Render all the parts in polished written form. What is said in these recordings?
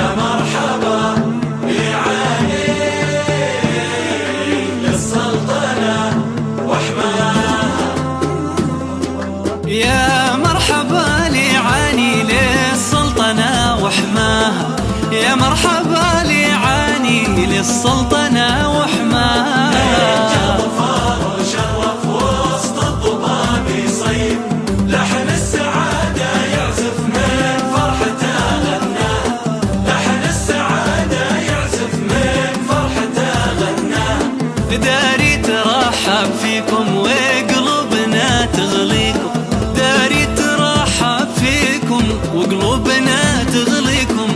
يا مرحبا لعلي للسلطنة وحماها. يا مرحبا لعاني للسلطنة وحماها. يا مرحبا لعاني للسلطنة وحماها. ظفار وشرف وسط الضباب يصيب، لحن السعادة يعزف من فرحته غناه. لحن السعادة يعزف من فرحته غناه. داري ترحب فيكم وقلوبنا تغليكم. داري ترحب فيكم وقلوبنا تغليكم.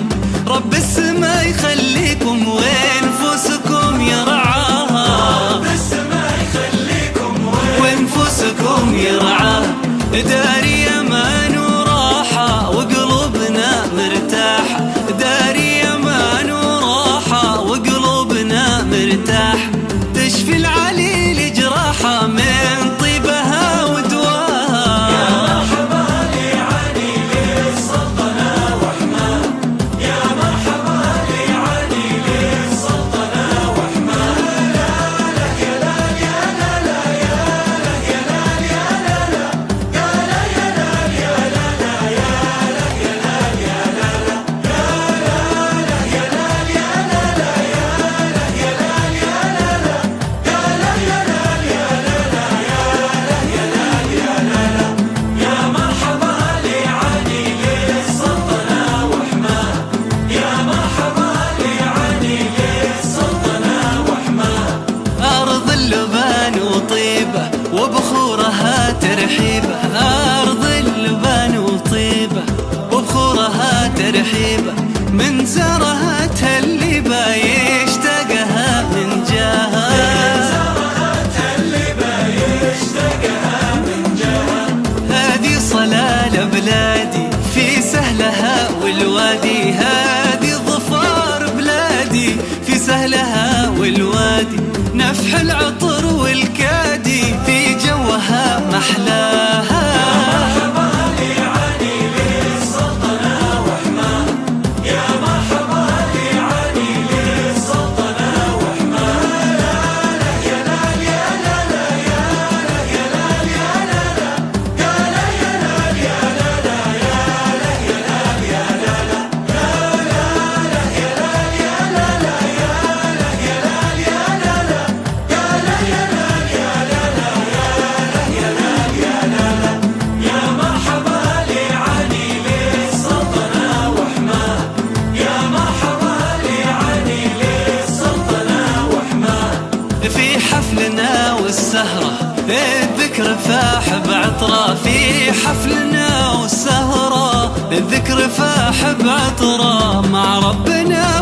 رب السما يخليكم وانفسكم يرعاها. رب السما يخليكم وانفسكم يرعاها. داري امان وراحة وقلوبنا مرتاحة. داري امان وراحة وقلوبنا مرتاحة. تشفي العليل جراحة من طيبها ودواها. يا مرحبا لعلي للسلطنة وحماها. يا مرحبا لعلي للسلطنة وحماها. لا لا يا لا يا لا لا يا لا يا لا يا لا لا يا لا يا لا يا لا لا يا لا يا لا يا لا لا يا لا يا لا لا يا لا يا لا يا لا لا يا لا يا لا يا لا لا يا لا يا لا لا. يا مرحبا لعلي للسلطنة وحماها. يا مرحبا لعلي للسلطنة وحماها. أرض اللبان وطيبة وبخورها ترحيبة. أرض اللبان وطيبة وبخورها ترحيبة. من زارها تهلبة يشتاقها من جاها. هذه صلالة بلادي في سهلها والوادي. هذه ظفار بلادي في سهلها والوادي. نفح العطر والكادي في جوها محلاها. مرحبا لعلي للسلطنة وحماها. يا مرحبا لعلي للسلطنة وحماها. لا لا يا لا يا لا لا يا لا يا لا يا لا لا يا لا يا لا يا لا لا يا لا يا لا يا لا لا يا لا يا لا لا يا لا يا لا يا لا لا يا لا يا لا يا لا لا يا لا يا لا لا. يا مرحبا لعلي للسلطنة وحماها. يا مرحبا لعلي للسلطنة وحماها. في حفلنا والسهرة الذكر فاح بعطرة. في حفلنا والسهرة الذكر فاح بعطرة. مع ربنا